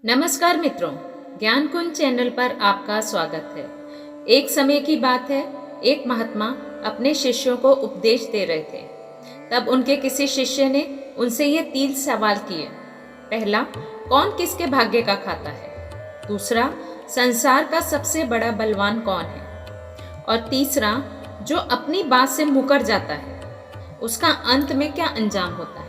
नमस्कार मित्रों, ज्ञान कुंज चैनल पर आपका स्वागत है। एक समय की बात है, एक महात्मा अपने शिष्यों को उपदेश दे रहे थे। तब उनके किसी शिष्य ने उनसे ये 3 सवाल किए। पहला, कौन किसके भाग्य का खाता है? दूसरा, संसार का सबसे बड़ा बलवान कौन है? और तीसरा, जो अपनी बात से मुकर जाता है, उसका अंत में क्या अंजाम होता है?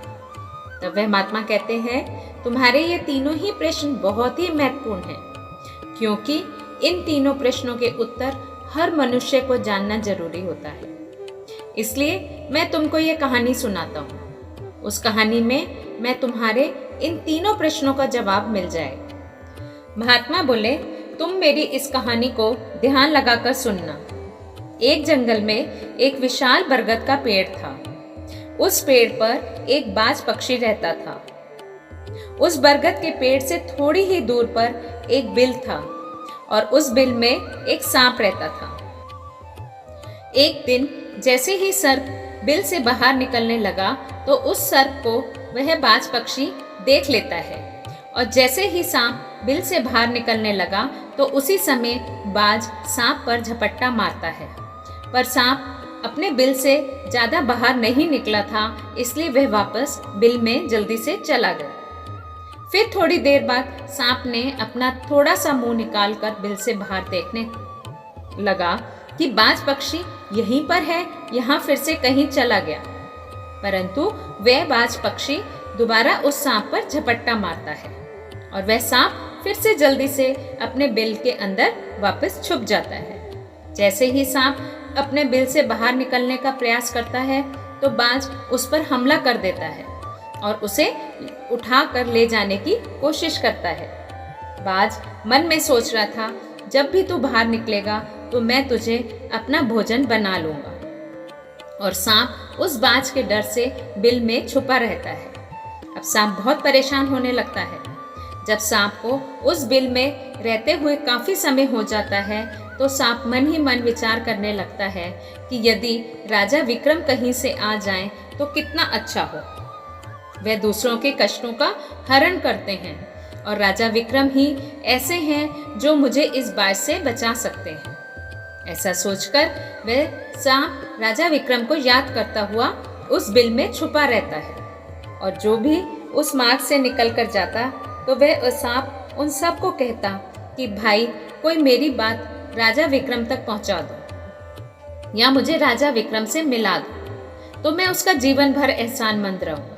तब वह महात्मा कहते हैं, तुम्हारे ये तीनों ही प्रश्न बहुत ही महत्वपूर्ण हैं, क्योंकि इन तीनों प्रश्नों के उत्तर हर मनुष्य को जानना जरूरी होता है। इसलिए मैं तुमको ये कहानी सुनाता हूँ। उस कहानी में मैं तुम्हारे इन तीनों प्रश्नों का जवाब मिल जाएगा। महात्मा बोले, तुम मेरी इस कहानी को ध्यान लगाकर सुनना। एक जंगल में एक विशाल बरगद का पेड़ था। उस पेड़ पर एक बाज पक्षी रहता था। उस बरगद के पेड़ से थोड़ी ही दूर पर एक बिल था और उस बिल में एक सांप रहता था। एक दिन जैसे ही सर्प बिल से बाहर निकलने लगा तो उस सर्प को वह बाज पक्षी देख लेता है, और जैसे ही सांप बिल से बाहर निकलने लगा तो उसी समय बाज सांप पर झपट्टा मारता है। पर सांप अपने बिल से ज्यादा बाहर नहीं निकला था, इसलिए वह वापस बिल में जल्दी से चला गया। फिर थोड़ी देर बाद सांप ने अपना थोड़ा सा मुंह निकालकर बिल से बाहर देखने लगा कि बाज पक्षी यहीं पर है, यहाँ फिर से कहीं चला गया। परंतु वह बाज पक्षी दोबारा उस सांप पर झपट्टा मारता है और वह सांप फिर से जल्दी से अपने बिल के अंदर वापस छुप जाता है। जैसे ही सांप अपने बिल से बाहर निकलने का प्रयास करता है तो बाज उस पर हमला कर देता है और उसे उठा कर ले जाने की कोशिश करता है। बाज मन में सोच रहा था, जब भी तू बाहर निकलेगा तो मैं तुझे अपना भोजन बना लूंगा। और सांप उस बाज के डर से बिल में छुपा रहता है। अब सांप बहुत परेशान होने लगता है। जब सांप को उस बिल में रहते हुए काफी समय हो जाता है तो सांप मन ही मन विचार करने लगता है कि यदि राजा विक्रम कहीं से आ जाएं तो कितना अच्छा हो। वे दूसरों के कष्टों का हरण करते हैं और राजा विक्रम ही ऐसे हैं जो मुझे इस बाज से बचा सकते हैं। ऐसा सोचकर वह सांप राजा विक्रम को याद करता हुआ उस बिल में छुपा रहता है, और जो भी उस मार्ग से निकल कर जाता तो वह सांप उन सब को कहता कि भाई, कोई मेरी बात राजा विक्रम तक पहुंचा दो या मुझे राजा विक्रम से मिला दो, तो मैं उसका जीवन भर एहसानमंद रहूंगा।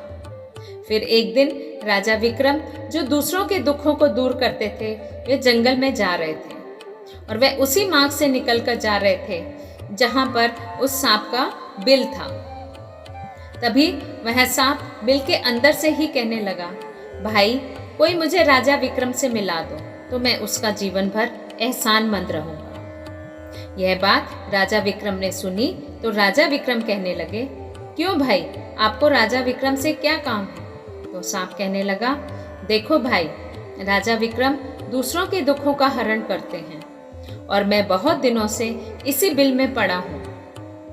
फिर एक दिन राजा विक्रम, जो दूसरों के दुखों को दूर करते थे, वे जंगल में जा रहे थे और वे उसी मार्ग से निकलकर जा रहे थे जहां पर उस सांप का बिल था। तभी वह सांप बिल के अंदर से ही कहने लगा, भाई, कोई मुझे राजा विक्रम से मिला दो तो मैं उसका जीवन भर एहसानमंद रहूंगा। यह बात राजा विक्रम ने सुनी तो राजा विक्रम कहने लगे, क्यों भाई, आपको राजा विक्रम से क्या काम है? तो सांप कहने लगा, देखो भाई, राजा विक्रम दूसरों के दुखों का हरण करते हैं और मैं बहुत दिनों से इसी बिल में पड़ा हूँ।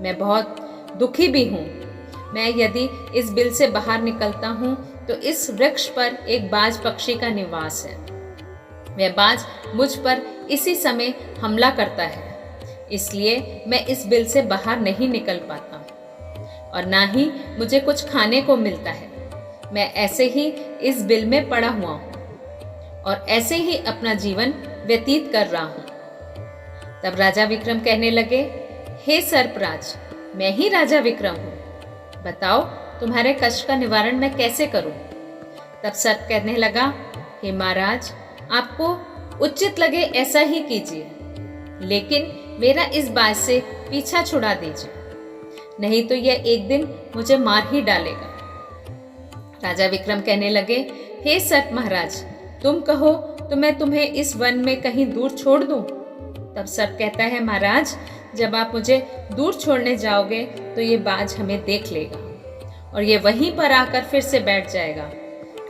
मैं बहुत दुखी भी हूँ। मैं यदि इस बिल से बाहर निकलता हूँ तो इस वृक्ष पर एक बाज पक्षी का निवास है। वह बाज मुझ पर इसी समय हमला करता है, इसलिए मैं इस बिल से बाहर नहीं निकल पाता और ना ही मुझे कुछ खाने को मिलता है। मैं ऐसे ही इस बिल में पड़ा हुआ हूँ और ऐसे ही अपना जीवन व्यतीत कर रहा हूँ। तब राजा विक्रम कहने लगे, हे सर्पराज, मैं ही राजा विक्रम हूँ। बताओ, तुम्हारे कष्ट का निवारण मैं कैसे करूँ? तब सर्प कहने लगा, हे महाराज, आपको उचित लगे ऐसा ही कीजिए, लेकिन मेरा इस बाज से पीछा छुड़ा दीजिए, नहीं तो यह एक दिन मुझे मार ही डालेगा। राजा विक्रम कहने लगे, हे सर्प महाराज, तुम कहो तो मैं तुम्हें इस वन में कहीं दूर छोड़ दूं। तब सर्प कहता है, महाराज, जब आप मुझे दूर छोड़ने जाओगे तो ये बाज हमें देख लेगा और ये वहीं पर आकर फिर से बैठ जाएगा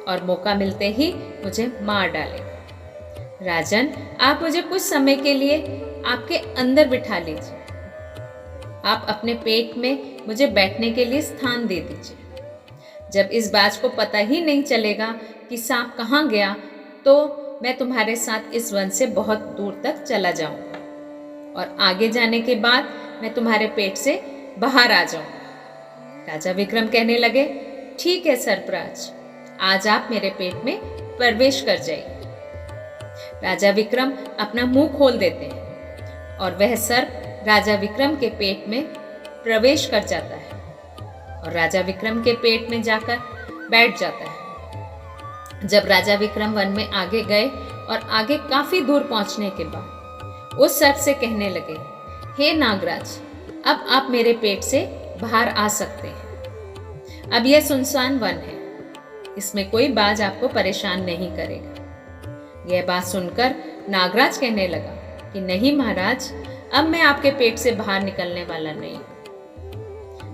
और मौका मिलते ही मुझे मार डालेगा। राजन, आप मुझे कुछ समय के लिए आपके अंदर बिठा लीजिए। आप अपने पेट में मुझे बैठने के लिए स्थान दे दीजिए। जब इस बाज को पता ही नहीं चलेगा कि सांप कहाँ गया तो मैं तुम्हारे साथ इस वन से बहुत दूर तक चला जाऊंगा और आगे जाने के बाद मैं तुम्हारे पेट से बाहर आ जाऊंगा। राजा विक्रम कहने लगे, ठीक है सर्पराज, आज आप मेरे पेट में प्रवेश कर जाइए। राजा विक्रम अपना मुंह खोल देते हैं और वह सर्प राजा विक्रम के पेट में प्रवेश कर जाता है और राजा विक्रम के पेट में जाकर बैठ जाता है। जब राजा विक्रम वन में आगे गए और आगे काफी दूर पहुंचने के बाद उस सर्प से कहने लगे, हे नागराज, अब आप मेरे पेट से बाहर आ सकते हैं। अब यह सुनसान वन है, इसमें कोई बाज आपको परेशान नहीं करेगा। यह बात सुनकर नागराज कहने लगा कि नहीं महाराज, अब मैं आपके पेट से बाहर निकलने वाला नहीं।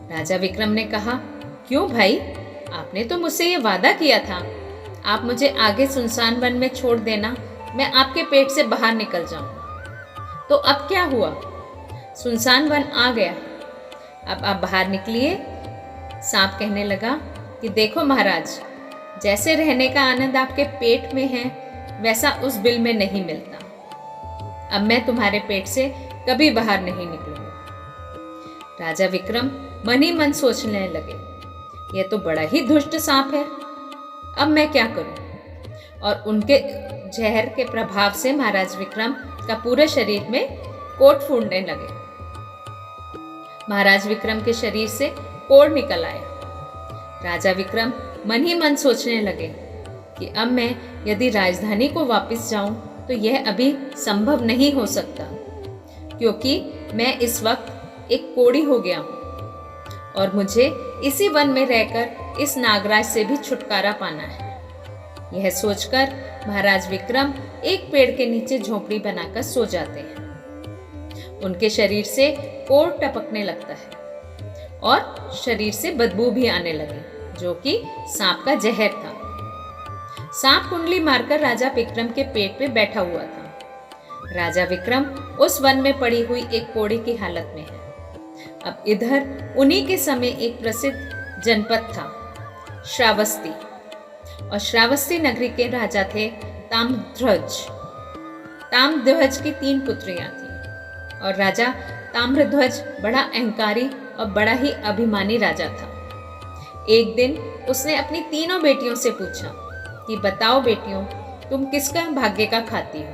राजा विक्रम ने कहा, क्यों भाई, आपने तो मुझसे ये वादा किया था, आप मुझे आगे सुनसान वन में छोड़ देना, मैं आपके पेट से बाहर निकल जाऊंगा। तो अब क्या हुआ? सुनसान वन आ गया, अब आप बाहर निकलिए। सांप कहने लगा कि देखो महाराज, जैसे रहने का आनंद आपके पेट में है वैसा उस बिल में नहीं मिलता। अब मैं तुम्हारे पेट से कभी बाहर नहीं निकलूंगा। राजा विक्रम मन ही मन सोचने लगे, यह तो बड़ा ही दुष्ट सांप है, अब मैं क्या करूं? और उनके जहर के प्रभाव से महाराज विक्रम का पूरे शरीर में कोट फूटने लगे। महाराज विक्रम के शरीर से कोड़ निकल आया। राजा विक्रम मन ही मन सोचने लगे कि अब मैं यदि राजधानी को वापस जाऊं तो यह अभी संभव नहीं हो सकता, क्योंकि मैं इस वक्त एक कोढ़ी हो गया हूं और मुझे इसी वन में रहकर इस नागराज से भी छुटकारा पाना है। यह सोचकर महाराज विक्रम एक पेड़ के नीचे झोपड़ी बनाकर सो जाते हैं। उनके शरीर से कोड़ टपकने लगता है और शरीर से बदबू भी आने लगी, जो कि सांप का जहर था। सांप कुंडली मारकर राजा विक्रम के पेट पे बैठा हुआ था। राजा विक्रम उस वन में पड़ी हुई एक कोढ़ी की हालत में है। अब इधर उन्हीं के समय एक प्रसिद्ध जनपद था श्रावस्ती, और श्रावस्ती नगरी के राजा थे ताम्रध्वज। ताम्रध्वज की 3 पुत्रियां थीं और राजा ताम्रध्वज बड़ा अहंकारी और बड़ा ही अभिमानी राजा था। एक दिन उसने अपनी तीनों बेटियों से पूछा कि बताओ बेटियों, तुम किसका भाग्य का खाती हो?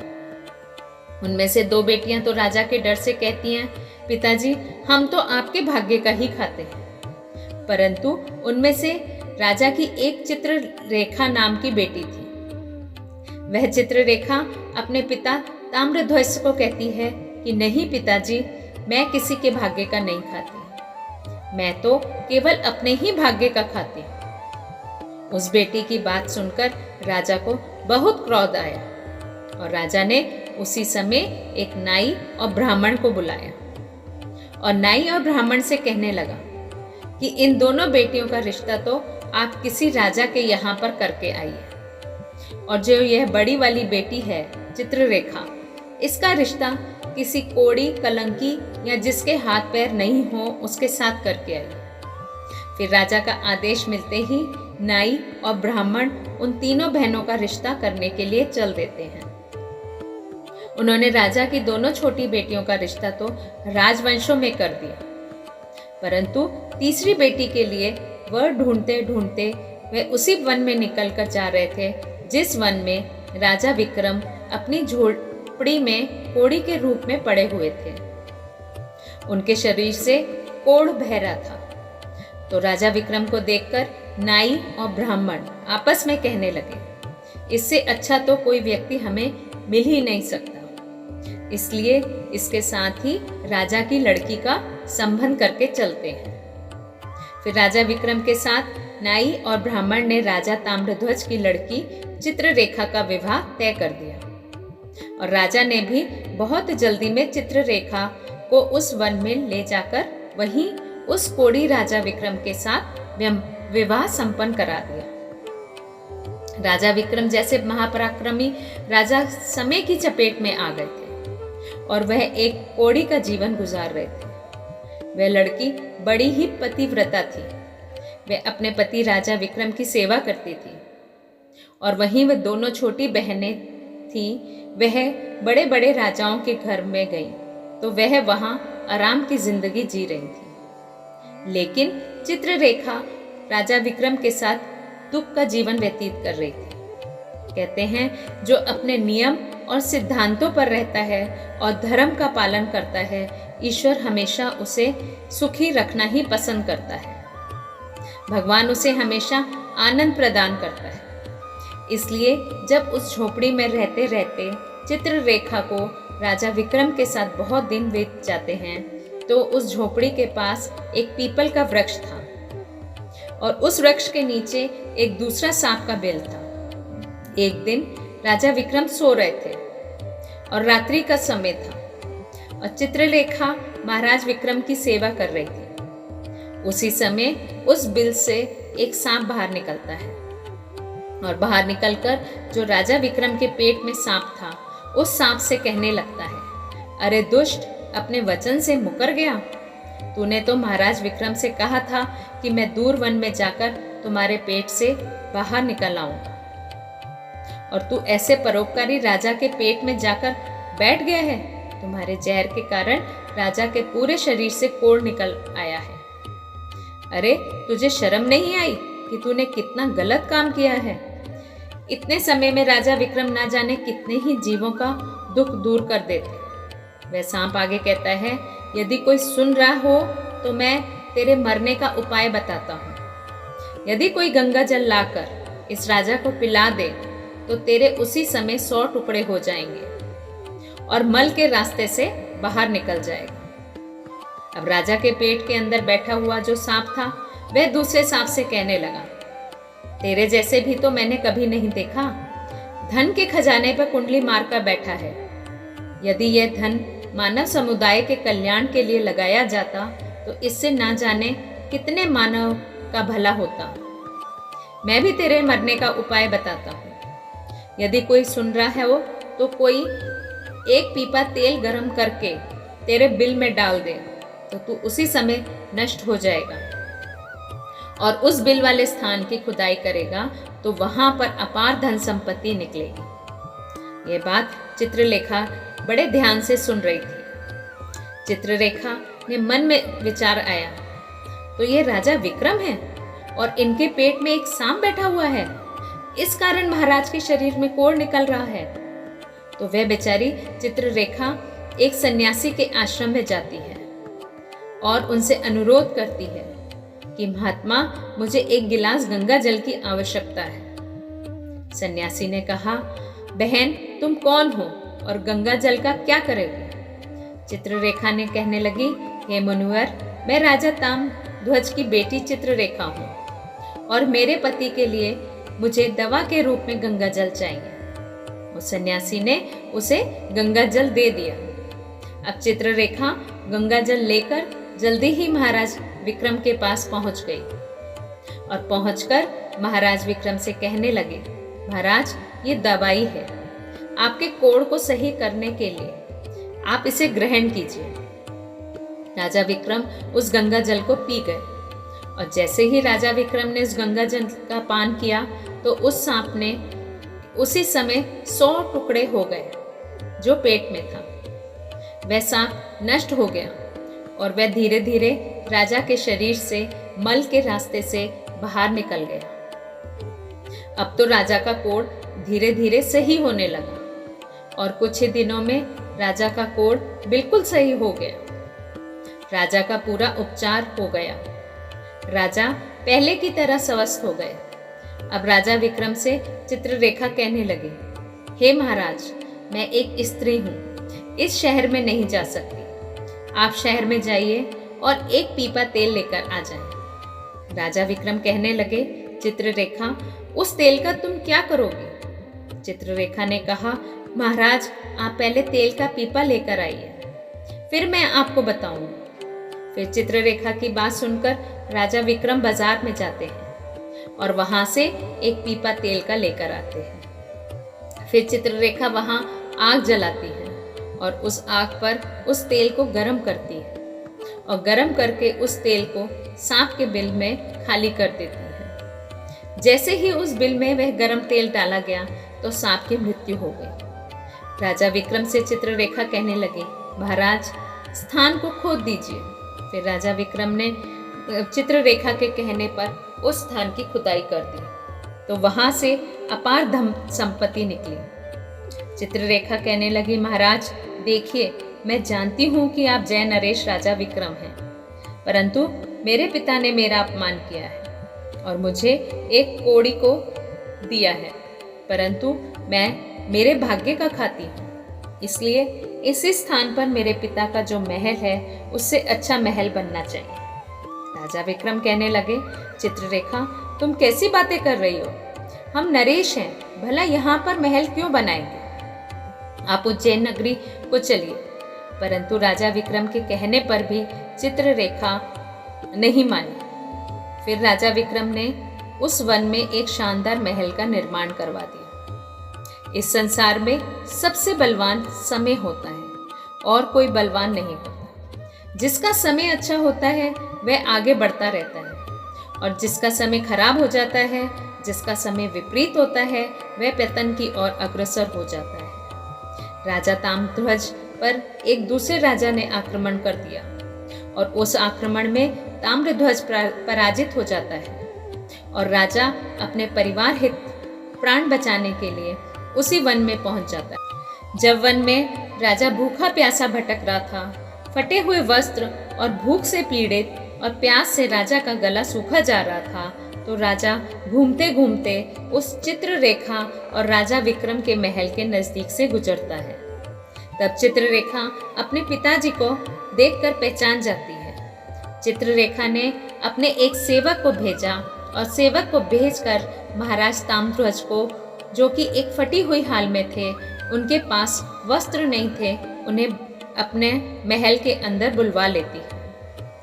उनमें से 2 बेटियां तो राजा के डर से कहती हैं, पिताजी हम तो आपके भाग्य का ही खाते हैं। परंतु उनमें से राजा की एक चित्ररेखा नाम की बेटी थी। वह चित्ररेखा अपने पिता ताम्रध्वज को कहती है कि नहीं पिताजी, मैं किसी के भाग्य का नहीं खाती, मैं तो केवल अपने ही भाग्य का खाती हूँ। उस बेटी की बात सुनकर राजा को बहुत क्रोध आया और राजा ने उसी समय एक नाई और ब्राह्मण को बुलाया और नाई और ब्राह्मण से कहने लगा कि इन दोनों बेटियों का रिश्ता तो आप किसी राजा के यहाँ पर करके आइए, और जो यह बड़ी वाली बेटी है चित्ररेखा, इसका रिश्ता किसी कोढ़ी, कलंकी या जिसके हाथ पैर नहीं हो उसके साथ करके आइए। फिर राजा का आदेश मिलते ही नाई और ब्राह्मण उन तीनों बहनों का रिश्ता करने के लिए चल देते हैं। उन्होंने राजा की दोनों छोटी बेटियों का रिश्ता तो राजवंशों में कर दिया, परंतु तीसरी बेटी के लिए वह ढूंढते ढूंढते वे उसी वन में निकल कर जा रहे थे जिस वन में राजा विक्रम अपनी झोपड़ी में कोढ़ी के रूप में पड़े हुए थे। उनके शरीर से कोढ़ बह रहा था। तो राजा विक्रम को देखकर नाई और ब्राह्मण आपस में कहने लगे, इससे अच्छा तो कोई व्यक्ति हमें मिल ही नहीं सकता, इसलिए इसके साथ ही राजा की लड़की का संबंध करके चलते हैं। फिर राजा विक्रम के साथ नाई और ब्राह्मण ने राजा ताम्रध्वज की लड़की चित्ररेखा का विवाह तय कर दिया, और राजा ने भी बहुत जल्दी में चित्ररेखा को उस वन में ले जाकर वहीं उस कोढ़ी राजा विक्रम के साथ विवाह संपन्न करा दिया। राजा विक्रम जैसे महापराक्रमी राजा समय की चपेट में आ गए थे और वह एक कोढ़ी का जीवन गुजार रहे थे। वह लड़की बड़ी ही पतिव्रता थी। वह अपने पति राजा विक्रम की सेवा करती थी और वहीं वह दोनों छोटी बहनें थी वह बड़े बड़े राजाओं के घर में गई तो वह वहाँ आराम की जिंदगी जी रही थी। लेकिन चित्ररेखा राजा विक्रम के साथ दुख का जीवन व्यतीत कर रही थी। कहते हैं जो अपने नियम और सिद्धांतों पर रहता है और धर्म का पालन करता है, ईश्वर हमेशा उसे सुखी रखना ही पसंद करता है। भगवान उसे हमेशा आनंद प्रदान करता है। इसलिए जब उस झोपड़ी में रहते रहते चित्ररेखा को राजा विक्रम के साथ बहुत दिन बीत जाते हैं तो उस झोपड़ी के पास एक पीपल का वृक्ष था और उस वृक्ष के नीचे एक दूसरा सांप का बिल था। एक दिन राजा विक्रम सो रहे थे और रात्रि का समय था और चित्रलेखा महाराज विक्रम की सेवा कर रही थी। उसी समय उस बिल से एक सांप बाहर निकलता है और बाहर निकलकर जो राजा विक्रम के पेट में सांप था उस सांप से कहने लगता है, अरे दुष्ट, अपने वचन से मुकर गया। तूने तो महाराज विक्रम से कहा था कि मैं दूर वन में जाकर तुम्हारे पेट से बाहर निकल आऊंगा और तू ऐसे परोपकारी राजा के पेट में जाकर बैठ गया है। तुम्हारे जहर के कारण राजा के पूरे शरीर से कोढ़ निकल आया है। अरे तुझे शर्म नहीं आई कि तूने कितना गलत काम किया है। इतने समय में राजा विक्रम ना जाने कितने ही जीवों का दुख दूर कर देते। वह सांप आगे कहता है, यदि कोई सुन रहा हो तो मैं तेरे मरने का उपाय बताता हूँ। यदि कोई गंगा जल लाकर इस राजा को पिला दे तो तेरे उसी समय 100 टुकड़े हो जाएंगे और मल के रास्ते से बाहर निकल जाएगा। अब राजा के पेट के अंदर बैठा हुआ जो सांप था वह दूसरे सांप से कहने लगा, तेरे जैसे भी तो मैंने कभी नहीं देखा। धन के खजाने पर कुंडली मारकर बैठा है। यदि यह धन मानव समुदाय के कल्याण के लिए लगाया जाता तो इससे ना जाने कितने मानव का भला होता। मैं भी तेरे मरने का उपाय बताता हूँ। यदि कोई सुन रहा है वो तो कोई एक पीपा तेल गरम करके तेरे बिल में डाल दे तो तू उसी समय नष्ट हो जाएगा और उस बिल वाले स्थान की खुदाई करेगा तो वहां पर अपार धन संपत्ति निकलेगी। ये बात चित्रलेखा बड़े ध्यान से सुन रही थी। चित्ररेखा ने मन में विचार आया, तो ये राजा विक्रम है और इनके पेट में एक सांप बैठा हुआ है, इस कारण महाराज के शरीर में कोढ़ निकल रहा है। तो वह बेचारी चित्ररेखा एक सन्यासी के आश्रम में जाती है और उनसे अनुरोध करती है कि महात्मा, मुझे एक गिलास गंगा जल की आवश्यकता है। सन्यासी ने कहा, बहन तुम कौन हो और गंगा जल का क्या करोगे? चित्ररेखा ने कहने लगी, हे मुनिवर, मैं राजा ताम ध्वज की बेटी चित्ररेखा हूँ और मेरे पति के लिए मुझे दवा के रूप में गंगा जल चाहिए। उस सन्यासी ने उसे गंगा जल दे दिया। अब चित्ररेखा गंगा जल लेकर जल्दी ही महाराज विक्रम के पास पहुंच गई और पहुंचकर महाराज विक्रम से कहने लगे, महाराज ये दवाई है आपके कोढ़ को सही करने के लिए, आप इसे ग्रहण कीजिए। राजा विक्रम उस गंगा जल को पी गए और जैसे ही राजा विक्रम ने उस गंगा जल का पान किया तो उस सांप ने उसी समय 100 टुकड़े हो गए जो पेट में था। वह सांप नष्ट हो गया और वह धीरे धीरे राजा के शरीर से मल के रास्ते से बाहर निकल गया। अब तो राजा का कोढ़ धीरे धीरे सही होने लगा और कुछ ही दिनों में राजा का कोढ़ बिल्कुल सही हो गया। राजा का पूरा उपचार हो गया। राजा पहले की तरह स्वस्थ हो गए। अब राजा विक्रम से चित्ररेखा कहने लगी, हे महाराज, मैं एक स्त्री हूँ, इस शहर में नहीं जा सकती। आप शहर में जाइए और एक पीपा तेल लेकर आ जाएं। राजा विक्रम कहने लगे, चित्ररेखा, उस तेल का तुम क्या करोगे? चित्ररेखा ने कहा, महाराज आप पहले तेल का पीपा लेकर आइए, फिर मैं आपको बताऊंगी। फिर चित्ररेखा की बात सुनकर राजा विक्रम बाजार में जाते हैं और वहां से एक पीपा तेल का लेकर आते हैं। फिर चित्ररेखा वहां आग जलाती है और उस आग पर उस तेल को गर्म करती है और गर्म करके उस तेल को सांप के बिल में खाली कर देती है। जैसे ही उस बिल में वह गर्म तेल डाला गया तो सांप की मृत्यु हो गई। राजा विक्रम से चित्ररेखा कहने लगे, महाराज स्थान को खोद दीजिए। फिर राजा विक्रम ने चित्ररेखा के कहने पर उस स्थान की खुदाई कर दी, तो वहां से अपार धन संपत्ति निकली। चित्ररेखा कहने लगी, महाराज देखिए, मैं जानती हूँ कि आप जय नरेश राजा विक्रम हैं, परंतु मेरे पिता ने मेरा अपमान किया है और मुझे एक कोड़ी को दिया है, परंतु मैं मेरे भाग्य का खाती हूँ, इसलिए इसी स्थान पर मेरे पिता का जो महल है उससे अच्छा महल बनना चाहिए। राजा विक्रम कहने लगे, चित्ररेखा तुम कैसी बातें कर रही हो? हम नरेश हैं, भला यहाँ पर महल क्यों बनाएंगे? आप उज्जैन नगरी को चलिए। परंतु राजा विक्रम के कहने पर भी चित्ररेखा नहीं मानी। फिर राजा विक्रम ने उस वन में एक शानदार महल का निर्माण करवा दिया। इस संसार में सबसे बलवान समय होता है और कोई बलवान नहीं होता। जिसका समय अच्छा होता है वह आगे बढ़ता रहता है, और जिसका समय खराब हो जाता है, जिसका समय विपरीत होता है, वह पतन की ओर अग्रसर हो जाता है। राजा ताम्रध्वज पर एक दूसरे राजा ने आक्रमण कर दिया और उस आक्रमण में ताम्रध्वज पराजित हो जाता है और राजा अपने परिवार हित प्राण बचाने के लिए उसी वन में पहुंच जाता है। जब वन में राजा भूखा प्यासा भटक रहा था, फटे हुए वस्त्र और भूख से पीड़ित और प्यास से राजा का गला सूखा जा रहा था, तो राजा घूमते घूमते उस चित्ररेखा और राजा विक्रम के महल के नजदीक से गुजरता है। तब चित्ररेखा अपने पिताजी को देखकर पहचान जाती है। चित्ररेखा ने अपने एक सेवक को भेजा और सेवक को भेजकर महाराज ताम्रध्वज को, जो कि एक फटी हुई हाल में थे, उनके पास वस्त्र नहीं थे, उन्हें अपने महल के अंदर बुलवा लेती है।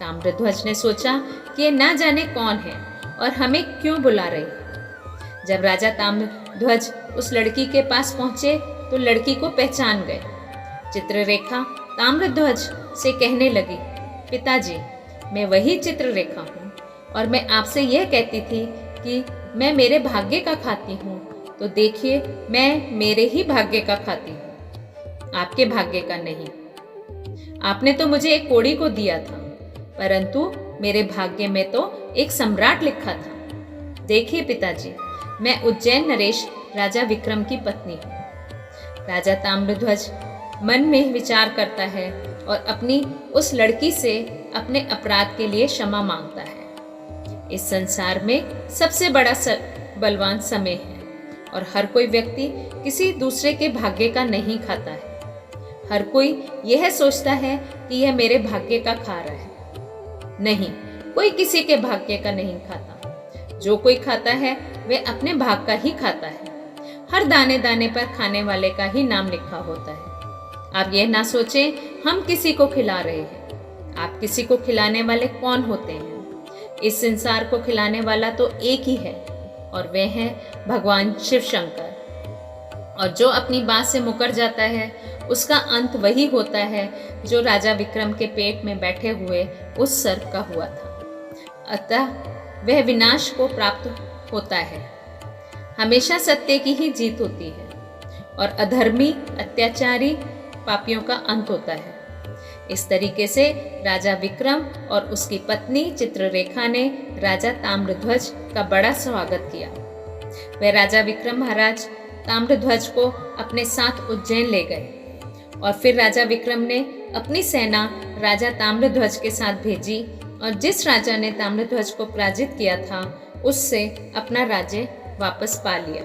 ताम्रध्वज ने सोचा कि ये ना जाने कौन है और हमें क्यों बुला रही है। जब राजा ताम्रध्वज उस लड़की के पास पहुंचे तो लड़की को पहचान गए। चित्ररेखा ताम्रध्वज से कहने लगी, पिताजी मैं वही चित्ररेखा हूँ और मैं आपसे यह कहती थी कि मैं मेरे भाग्य का खाती हूँ, तो देखिए मैं मेरे ही भाग्य का खाती हूँ, आपके भाग्य का नहीं। आपने तो मुझे एक कोड़ी को दिया था, परंतु मेरे भाग्य में तो एक सम्राट लिखा था। देखिए पिताजी, मैं उज्जैन नरेश राजा विक्रम की पत्नी हूँ। राजा ताम्रध्वज मन में विचार करता है और अपनी उस लड़की से अपने अपराध के लिए क्षमा मांगता है। इस संसार में सबसे बड़ा बलवान समय है और हर कोई व्यक्ति किसी दूसरे के भाग्य का नहीं खाता है। हर कोई यह सोचता है कि यह मेरे भाग्य का खा रहा है। नहीं, कोई किसी के भाग्य का नहीं खाता। जो कोई खाता है वह अपने भाग का ही खाता है। हर दाने दाने पर खाने वाले का ही नाम लिखा होता है। आप यह ना सोचें हम किसी को खिला रहे हैं। आप किसी को खिलाने वाले कौन होते हैं? इस संसार को खिलाने वाला तो एक ही है और वह है भगवान शिव शंकर। और जो अपनी बात से मुकर जाता है उसका अंत वही होता है जो राजा विक्रम के पेट में बैठे हुए उस सर्प का हुआ था। अतः वह विनाश को प्राप्त होता है। हमेशा सत्य की ही जीत होती है और अधर्मी अत्याचारी पापियों का अंत होता है। इस तरीके से राजा विक्रम और उसकी पत्नी चित्ररेखा ने राजा ताम्रध्वज का बड़ा स्वागत किया। वे राजा विक्रम महाराज ताम्रध्वज को अपने साथ उज्जैन ले गए और फिर राजा विक्रम ने अपनी सेना राजा ताम्रध्वज के साथ भेजी और जिस राजा ने ताम्रध्वज को पराजित किया था उससे अपना राज्य वापस पा लिया।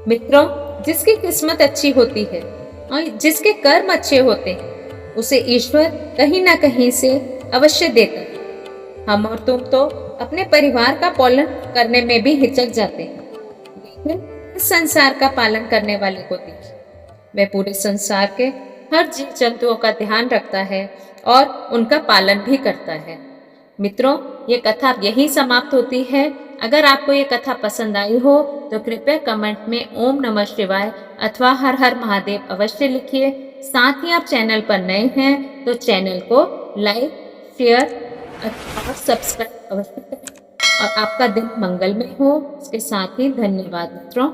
मित्रों, जिसकी किस्मत अच्छी होती है और जिसके कर्म अच्छे होते हैं उसे ईश्वर कहीं ना कहीं से अवश्य देता है। हम और तुम तो अपने परिवार का पालन करने में भी हिचक जाते हैं, लेकिन इस संसार का पालन करने वाले को देखिए, वह पूरे संसार के हर जीव जंतुओं का ध्यान रखता है और उनका पालन भी करता है। मित्रों, ये कथा यहीं समाप्त होती है। अगर आपको ये कथा पसंद आई हो तो कृपया कमेंट में ओम नमः शिवाय अथवा हर हर महादेव अवश्य लिखिए। साथ ही आप चैनल पर नए हैं तो चैनल को लाइक, शेयर और सब्सक्राइब अवश्य करें और आपका दिन मंगलमय हो। इसके साथ ही धन्यवाद मित्रों।